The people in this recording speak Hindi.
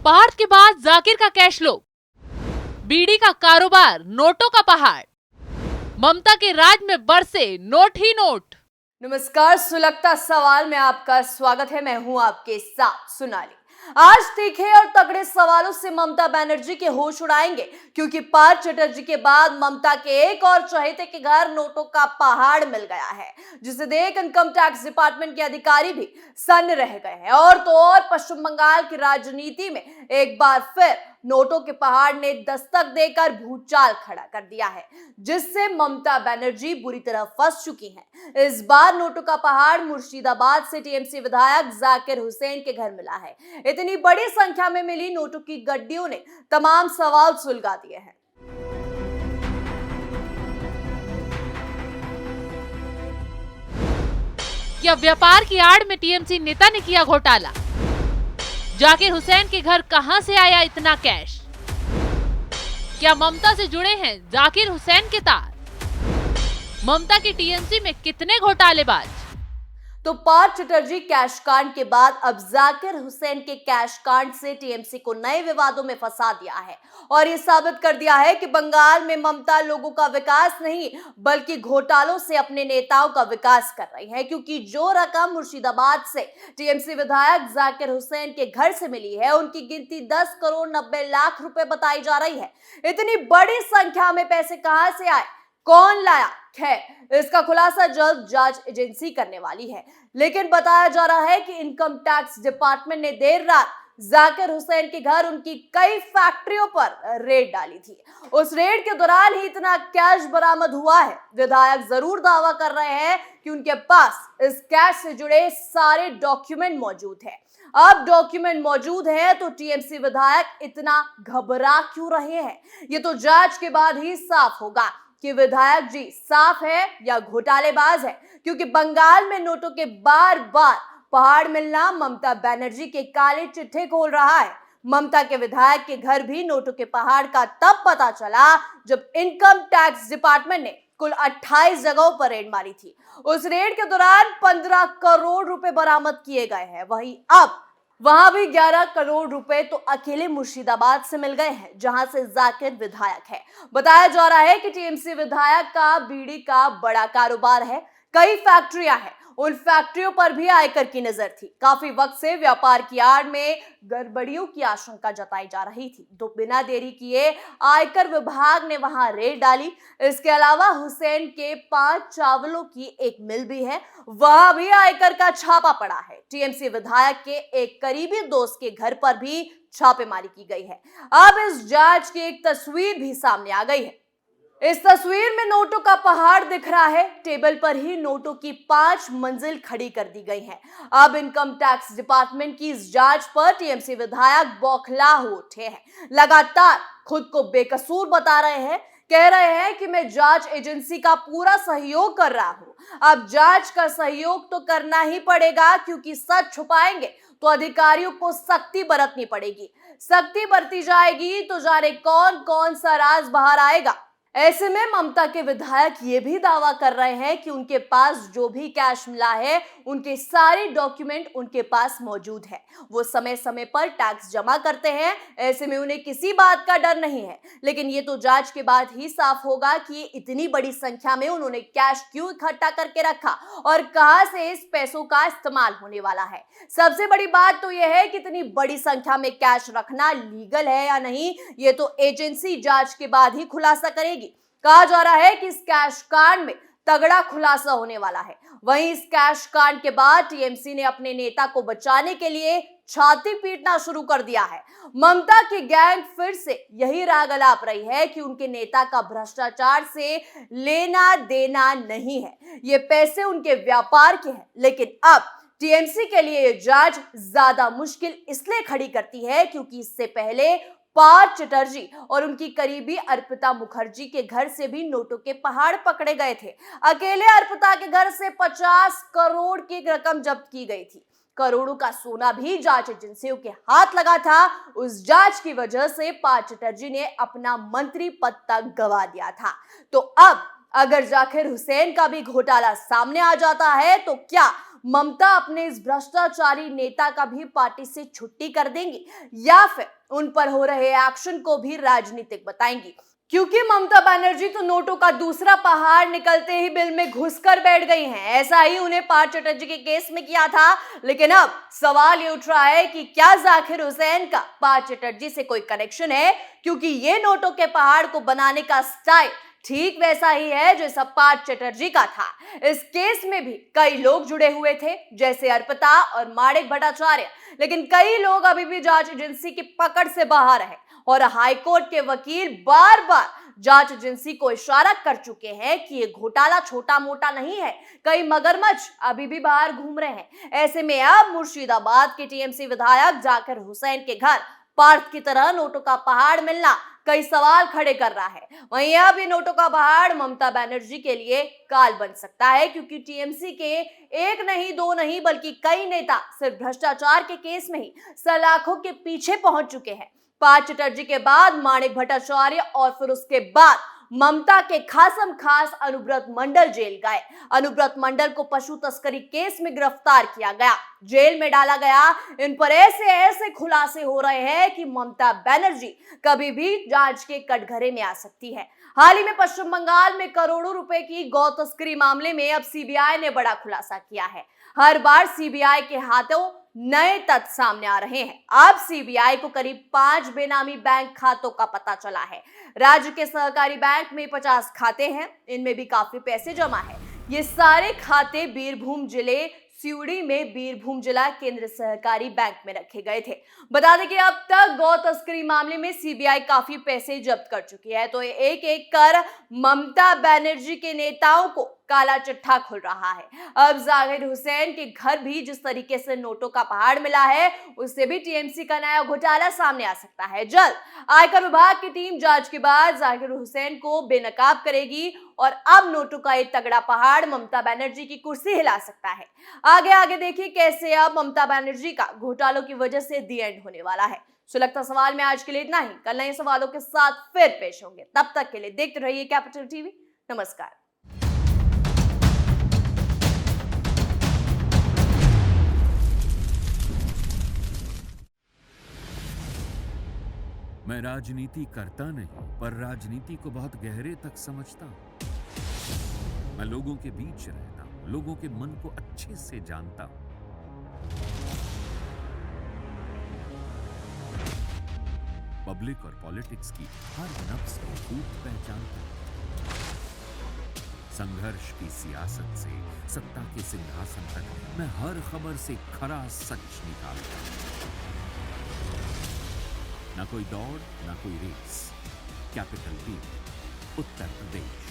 पार्थ के बाद जाकिर का कैश लो, बीड़ी का कारोबार, नोटों का पहाड़, ममता के राज में बरसे नोट ही नोट। नमस्कार, सुलगता सवाल में आपका स्वागत है। मैं हूं आपके साथ सोनाली। आज तीखे और तगड़े सवालों से ममता बनर्जी के होश उड़ाएंगे, क्योंकि पार्थ चटर्जी के बाद ममता के एक और चहेते के घर नोटों का पहाड़ मिल गया है, जिसे देख इनकम टैक्स डिपार्टमेंट के अधिकारी भी सन्न रह गए हैं। और तो और पश्चिम बंगाल की राजनीति में एक बार फिर नोटों के पहाड़ ने दस्तक देकर भूचाल खड़ा कर दिया है, जिससे ममता बनर्जी बुरी तरह फंस चुकी हैं। इस बार नोटों का पहाड़ मुर्शिदाबाद से टीएमसी विधायक जाकिर हुसैन के घर मिला है। इतनी बड़ी संख्या में मिली नोटों की गड्डियों ने तमाम सवाल सुलगा दिए हैं। क्या व्यापार की आड़ में टीएमसी नेता ने किया घोटाला? जाकिर हुसैन के घर कहां से आया इतना कैश? क्या ममता से जुड़े हैं जाकिर हुसैन के तार? ममता की टीएमसी में कितने घोटालेबाज? तो पार्थ चटर्जी कैश कांड के बाद अब जाकिर हुसैन के कैश कांड से टीएमसी को नए विवादों में फंसा दिया है और ये साबित कर दिया है कि बंगाल में ममता लोगों का विकास नहीं बल्कि घोटालों से अपने नेताओं का विकास कर रही है। क्योंकि जो रकम मुर्शिदाबाद से टीएमसी विधायक जाकिर हुसैन के घर से मिली है, उनकी गिनती 10 करोड़ 90 लाख रुपए बताई जा रही है। इतनी बड़ी संख्या में पैसे कहां से आए, कौन लाया, खैर इसका खुलासा जल्द जांच एजेंसी करने वाली है। लेकिन बताया जा रहा है कि इनकम टैक्स डिपार्टमेंट ने देर रात जाकिर हुसैन के घर उनकी कई फैक्ट्रियों पर रेड डाली थी। उस रेड के दौरान ही इतना कैश बरामद हुआ है। विधायक जरूर दावा कर रहे हैं कि उनके पास इस कैश से जुड़े सारे डॉक्यूमेंट मौजूद है। अब डॉक्यूमेंट मौजूद है तो टीएमसी विधायक इतना घबरा क्यों रहे हैं? ये तो जांच के बाद ही साफ होगा कि विधायक जी साफ है या घोटालेबाज है। क्योंकि बंगाल में नोटों के बार बार पहाड़ मिलना ममता बनर्जी के काले चिट्ठे खोल रहा है। ममता के विधायक के घर भी नोटों के पहाड़ का तब पता चला जब इनकम टैक्स डिपार्टमेंट ने कुल 28 जगहों पर रेड मारी थी। उस रेड के दौरान 15 करोड़ रुपए बरामद किए गए हैं। वहीं अब वहां भी 11 करोड़ रुपए तो अकेले मुर्शिदाबाद से मिल गए हैं, जहां से जाकिर विधायक है। बताया जा रहा है कि टीएमसी विधायक का बीड़ी का बड़ा कारोबार है, कई फैक्ट्रियां हैं, उन फैक्ट्रियों पर भी आयकर की नजर थी। काफी वक्त से व्यापार की आड़ में गड़बड़ियों की आशंका जताई जा रही थी, तो बिना देरी किए आयकर विभाग ने वहां रेड डाली। इसके अलावा हुसैन के 5 चावलों की एक मिल भी है, वहां भी आयकर का छापा पड़ा है। टीएमसी विधायक के एक करीबी दोस्त के घर पर भी छापेमारी की गई है। अब इस जांच की एक तस्वीर भी सामने आ गई है। इस तस्वीर में नोटों का पहाड़ दिख रहा है। टेबल पर ही नोटों की 5 मंजिल खड़ी कर दी गई है। अब इनकम टैक्स डिपार्टमेंट की इस जांच पर टीएमसी विधायक बौखला हो उठे हैं। लगातार खुद को बेकसूर बता रहे हैं, कह रहे हैं कि मैं जांच एजेंसी का पूरा सहयोग कर रहा हूं। अब जांच का सहयोग तो करना ही पड़ेगा, क्योंकि सच छुपाएंगे तो अधिकारियों को सख्ती बरतनी पड़ेगी। सख्ती बरती जाएगी तो जाने कौन कौन सा राज बाहर आएगा। ऐसे में ममता के विधायक ये भी दावा कर रहे हैं कि उनके पास जो भी कैश मिला है, उनके सारे डॉक्यूमेंट उनके पास मौजूद है। वो समय समय पर टैक्स जमा करते हैं, ऐसे में उन्हें किसी बात का डर नहीं है। लेकिन ये तो जांच के बाद ही साफ होगा कि इतनी बड़ी संख्या में उन्होंने कैश क्यों इकट्ठा करके रखा और कहां से इस पैसों का इस्तेमाल होने वाला है। सबसे बड़ी बात तो यह है कि इतनी बड़ी संख्या में कैश रखना लीगल है या नहीं, ये तो एजेंसी जांच के बाद ही खुलासा करेगी। कहा जा रहा है कि इस कैश कांड में तगड़ा खुलासा होने वाला है। वहीं इस कैश कांड के बाद टीएमसी ने अपने नेता को बचाने के लिए छाती पीटना शुरू कर दिया है। ममता की गैंग फिर से यही राग अलाप रही है कि उनके नेता का भ्रष्टाचार से लेना देना नहीं है, ये पैसे उनके व्यापार के हैं। लेकिन अब टीएमसी के लिए ये जांच ज्यादा मुश्किल इसलिए खड़ी करती है क्योंकि इससे पहले पार्थ चटर्जी और उनकी करीबी अर्पिता मुखर्जी के घर से भी नोटों के पहाड़ पकड़े गए थे। अकेले अर्पिता के घर से 50 करोड़ की रकम जब्त की गई थी। करोड़ों का सोना भी जांच एजेंसियों के हाथ लगा था। उस जांच की वजह से पार्थ चटर्जी ने अपना मंत्री पद तक गंवा दिया था। तो अब अगर जाकिर हुसैन का भी घोटाला सामने आ जाता है तो क्या ममता अपने इस भ्रष्टाचारी नेता का भी पार्टी से छुट्टी कर देंगी, या फिर उन पर हो रहे एक्शन को भी राजनीतिक बताएंगी, क्योंकि ममता बनर्जी तो नोटों का दूसरा पहाड़ निकलते ही बिल में घुसकर बैठ गई हैं। ऐसा ही उन्हें पार्थ चटर्जी के केस में किया था, लेकिन अब सवाल ये उठ रहा है कि क्या जाकिर हुसैन का पार्थ चटर्जी से कोई कनेक्शन है, क्योंकि ये नोटों के पहाड़ को बनाने का स्टाइल ठीक वैसा ही है जैसा पार्थ चटर्जी का था। इस केस में भी कई लोग जुड़े हुए थे, जैसे अर्पिता और माणिक भट्टाचार्य, लेकिन कई लोग अभी भी जांच एजेंसी की पकड़ से बाहर हैं और हाईकोर्ट के वकील बार बार जांच एजेंसी को इशारा कर चुके हैं कि ये घोटाला छोटा मोटा नहीं है, कई मगरमच्छ अभी भी बाहर घूम रहे हैं। ऐसे में अब मुर्शिदाबाद के टीएमसी विधायक जाकिर हुसैन के घर पार्थ की तरह नोटों का पहाड़ मिलना कई सवाल खड़े कर रहा है। वहीं अब ये नोटों का पहाड़ ममता बनर्जी के लिए काल बन सकता है, क्योंकि टीएमसी के एक नहीं दो नहीं बल्कि कई नेता सिर्फ भ्रष्टाचार के केस में ही सलाखों के पीछे पहुंच चुके हैं। पार्थ चटर्जी के बाद माणिक भट्टाचार्य और फिर उसके बाद ममता के खासम खास अनुव्रत मंडल जेल गए। अनुव्रत मंडल को पशु तस्करी केस में गिरफ्तार किया गया, जेल में डाला गया। इन पर ऐसे खुलासे हो रहे हैं कि ममता बनर्जी कभी भी जांच के कटघरे में आ सकती है। हाल ही में पश्चिम बंगाल में करोड़ों रुपए की गौ तस्करी मामले में अब सीबीआई ने बड़ा खुलासा किया है। हर बार सीबीआई के हाथों नए तथ्य सामने आ रहे हैं। अब सीबीआई को करीब 5 बेनामी बैंक खातों का पता चला है। राज्य के सहकारी बैंक में 50 खाते हैं, इनमें भी काफी पैसे जमा है। ये सारे खाते बीरभूम जिले सिउड़ी में बीरभूम जिला केंद्र सहकारी बैंक में रखे गए थे। बता दें कि अब तक गौ तस्करी मामले में सीबीआई काफी पैसे जब्त कर चुकी है, तो एक एक कर ममता बनर्जी के नेताओं को काला चिट्ठा खुल रहा है। अब जाकिर हुसैन के घर भी जिस तरीके से नोटों का पहाड़ मिला है, उससे भी टीएमसी का नया घोटाला सामने आ सकता है। जल्द आयकर विभाग की टीम जांच के बाद जाकिर हुसैन को बेनकाब करेगी और अब नोटों का एक तगड़ा पहाड़ ममता बनर्जी की कुर्सी हिला सकता है। आगे देखिए कैसे अब ममता बनर्जी का घोटालों की वजह से दी एंड होने वाला है। सुलगता सवाल में आज के लिए इतना ही। कल नए सवालों के साथ फिर पेश होंगे। तब तक के लिए देखते रहिए कैपिटल टीवी। नमस्कार। मैं राजनीति करता नहीं, पर राजनीति को बहुत गहरे तक समझता हूं। मैं लोगों के बीच रहता हूं, लोगों के मन को अच्छे से जानता हूं। पब्लिक और पॉलिटिक्स की हर नब्ज को खूब पहचानता हूं। संघर्ष की सियासत से सत्ता के सिंहासन तक मैं हर खबर से खरा सच निकालता हूं। ना कोई दौड़, ना कोई race. Capital TV, Uttar Pradesh.